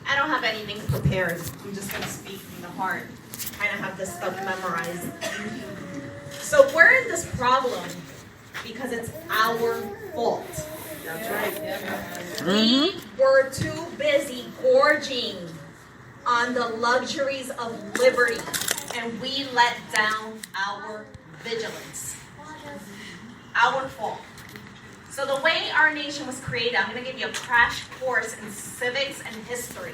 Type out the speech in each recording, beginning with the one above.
I don't have anything prepared. I'm just going to speak from the heart. I don't have this stuff memorized. So we're in this problem because it's our fault. That's right. We were too busy gorging on the luxuries of liberty, and we let down our vigilance. Our fault. So the way our nation was created, I'm going to give you a crash course in civics and history.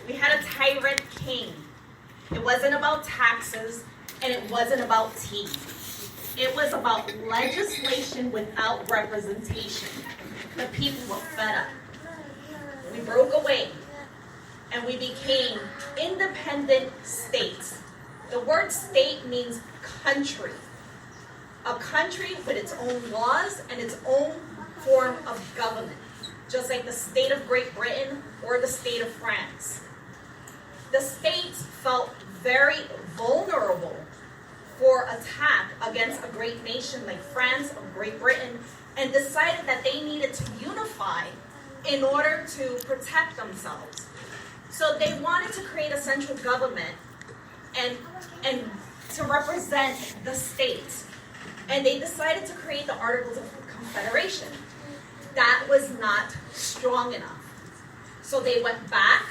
We had a tyrant king. It wasn't about taxes, and it wasn't about tea. It was about legislation without representation. The people were fed up. We broke away, and we became independent states. The word state means country. A country with its own laws and its own form of government, just like the state of Great Britain or the state of France. The states felt very vulnerable for attack against a great nation like France or Great Britain, and decided that they needed to unify in order to protect themselves. So they wanted to create a central government and to represent the states. And they decided to create the Articles of Confederation. That was not strong enough. So they went back,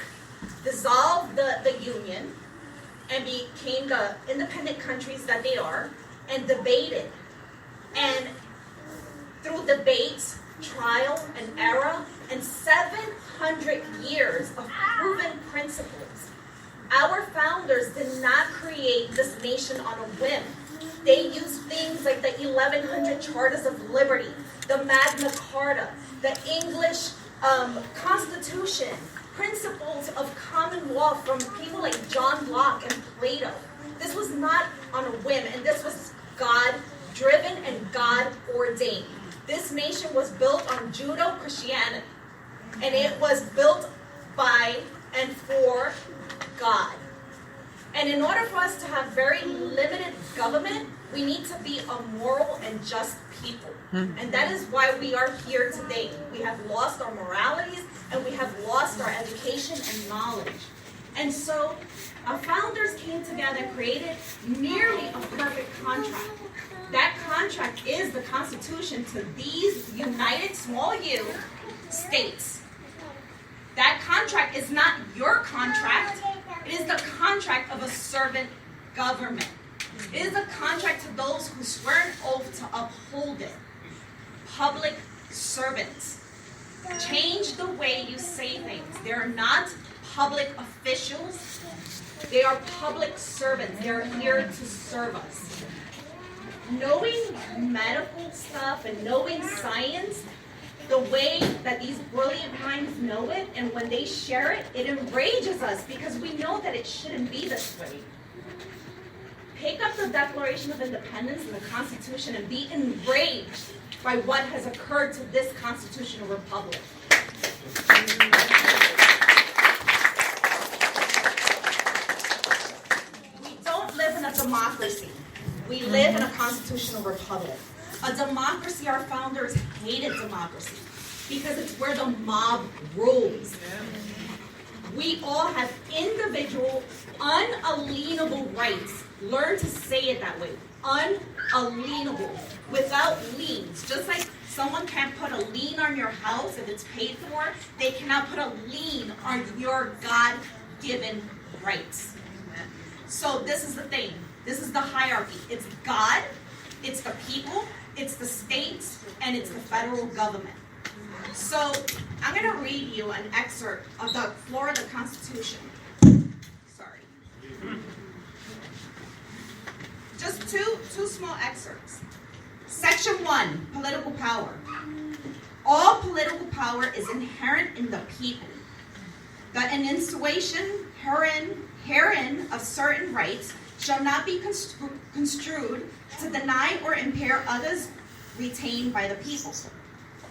dissolved the Union, and became the independent countries that they are, and debated. And through debates, trial and error, and 700 years of proven principles, our founders did not create this nation on a whim. They used things like the 1100 Charters of Liberty, the Magna Carta, the English Constitution, principles of common law from people like John Locke and Plato. This was not on a whim, and this was God-driven and God-ordained. This nation was built on Judeo-Christianity, and it was built by and for God. And in order for us to have very limited government, we need to be a moral and just people. And that is why we are here today. We have lost our moralities, and we have lost our education and knowledge. And so our founders came together and created nearly a perfect contract. That contract is the Constitution to these united, small U, states. That contract is not your contract. It is the contract of a servant government. It is a contract to those who swear an oath to uphold it. Public servants. Change the way you say things. They are not public officials. They are public servants. They are here to serve us. Knowing medical stuff and knowing science, the way that these brilliant minds know it, and when they share it, it enrages us because we know that it shouldn't be this way. Pick up the Declaration of Independence and the Constitution and be enraged by what has occurred to this constitutional republic. We don't live in a democracy. We live in a constitutional republic. A democracy, our founders hated democracy because it's where the mob rules. We all have individual, unalienable rights. Learn to say it that way. Unalienable. Without liens. Just like someone can't put a lien on your house if it's paid for, they cannot put a lien on your God-given rights. So this is the thing. This is the hierarchy. It's God, it's the people, it's the states, and it's the federal government. So I'm going to read you an excerpt of the Florida Constitution. Sorry. Just two small excerpts. Section 1, political power. All political power is inherent in the people. The enunciation herein of certain rights shall not be construed to deny or impair others retained by the people.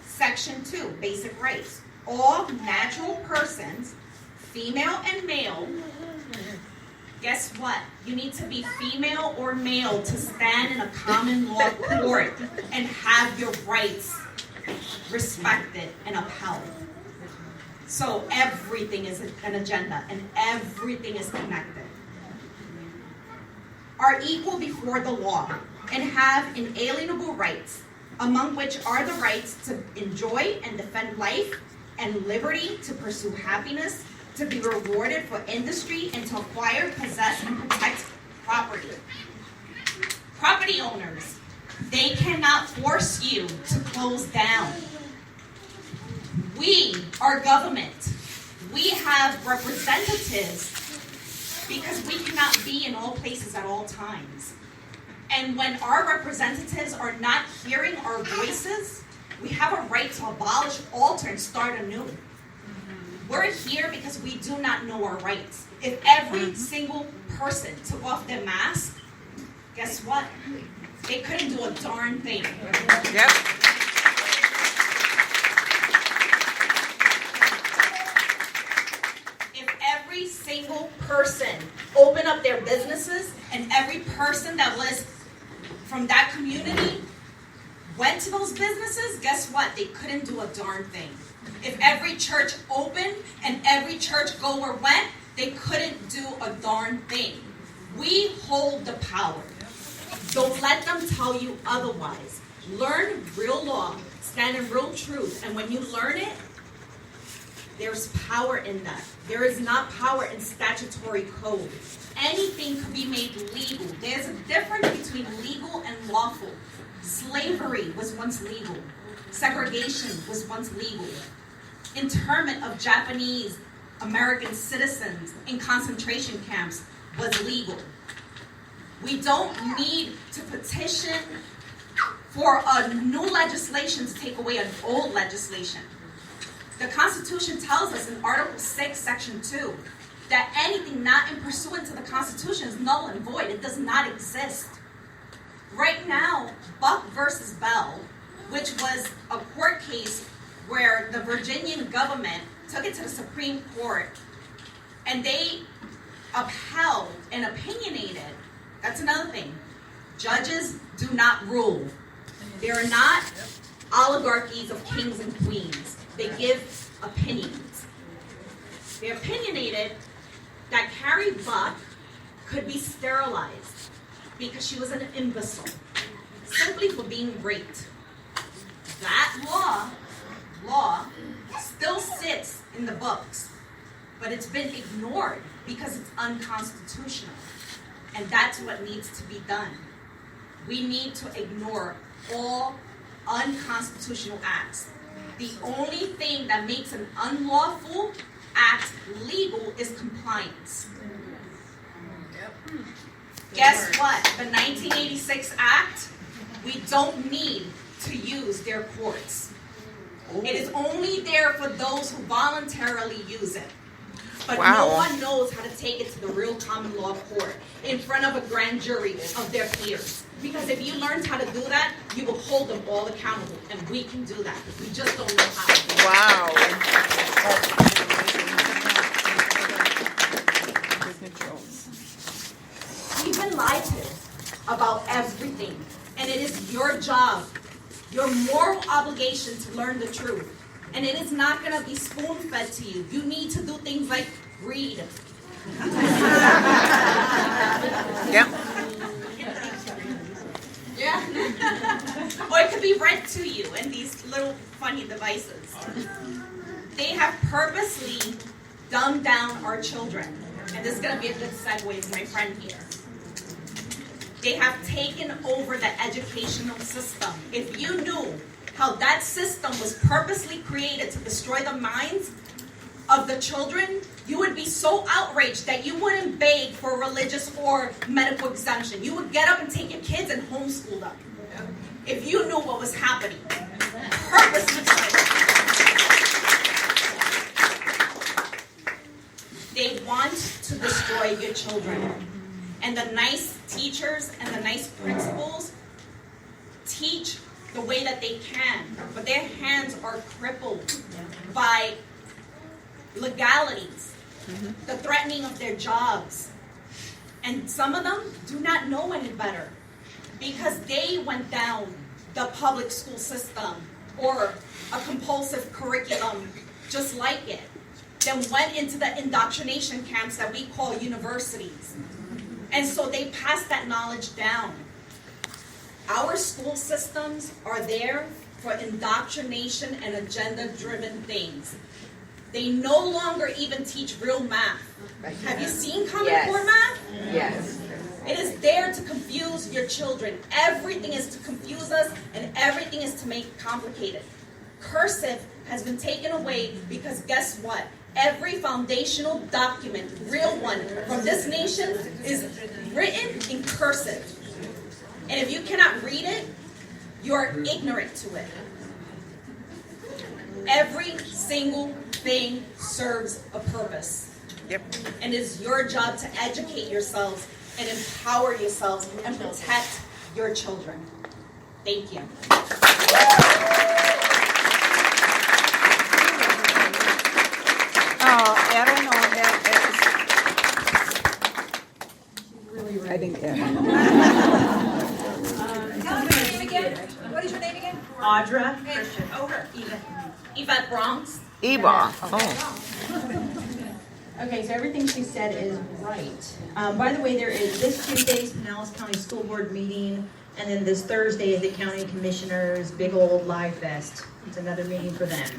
Section 2, basic rights. All natural persons, female and male, guess what? You need to be female or male to stand in a common law court and have your rights respected and upheld. So everything is an agenda, and everything is connected. Are equal before the law and have inalienable rights, among which are the rights to enjoy and defend life and liberty, to pursue happiness, to be rewarded for industry, and to acquire, possess, and protect property. Property owners, they cannot force you to close down. We, our government, we have representatives because we cannot be in all places at all times. And when our representatives are not hearing our voices, we have a right to abolish, alter, and start anew. We're here because we do not know our rights. If every single person took off their mask, guess what? They couldn't do a darn thing. Yep. If every single person opened up their businesses and every person that was from that community went to those businesses, guess what? They couldn't do a darn thing. If every church opened and every church goer went, they couldn't do a darn thing. We hold the power. Don't let them tell you otherwise. Learn real law, stand in real truth, and when you learn it, there's power in that. There is not power in statutory code. Anything could be made legal. There's a difference between legal and lawful. Slavery was once legal. Segregation was once legal. Internment of Japanese American citizens in concentration camps was legal. We don't need to petition for a new legislation to take away an old legislation. The Constitution tells us in Article 6, Section 2, that anything not in pursuant to the Constitution is null and void. It does not exist. Right now, Buck versus Bell, which was a court case where the Virginian government took it to the Supreme Court, and they upheld and opinionated. That's another thing. Judges do not rule. They are not oligarchies of kings and queens. They give opinions. They opinionated that Carrie Buck could be sterilized because she was an imbecile, simply for being raped. That law still sits in the books, but it's been ignored because it's unconstitutional. And that's what needs to be done. We need to ignore all unconstitutional acts. The only thing that makes an unlawful act legal is compliance. Guess what? The 1986 Act, we don't need to use their courts. It is only there for those who voluntarily use it. But no one knows how to take it to the real common law court in front of a grand jury of their peers. Because if you learned how to do that, you will hold them all accountable. And we can do that. We just don't know how. Wow. We've been lied to about everything. And it is your job, your moral obligation to learn the truth. And it is not going to be spoon-fed to you. You need to do things like read. Yep. Yeah. Or it could be read to you in these little funny devices. They have purposely dumbed down our children. And this is going to be a good segue with my friend here. They have taken over the educational system. If you knew how that system was purposely created to destroy the minds of the children, you would be so outraged that you wouldn't beg for religious or medical exemption. You would get up and take your kids and homeschool them. If you knew what was happening. Purposely. They want to destroy your children. And the nice teachers and the nice principals teach the way that they can, but their hands are crippled by legalities, the threatening of their jobs. And some of them do not know any better because they went down the public school system or a compulsive curriculum just like it. then went into the indoctrination camps that we call universities. And so they passed that knowledge down. Our school systems are there for indoctrination and agenda-driven things. They no longer even teach real math. Have you seen Common Core math? Yes. It is there to confuse your children. Everything is to confuse us, and everything is to make it complicated. Cursive has been taken away because guess what? Every foundational document, real one, from this nation is written in cursive. And if you cannot read it, you are ignorant to it. Every single thing serves a purpose. Yep. And it is your job to educate yourselves and empower yourselves and protect your children. Thank you. I don't know. I think, yeah. Tell us your name again. What is your name again? Audra. Yvette Bronx. Eva. Oh. Okay, so everything she said is right. By the way, there is this Tuesday's Pinellas County School Board meeting, and then this Thursday is the County Commissioners' big old live fest. It's another meeting for them.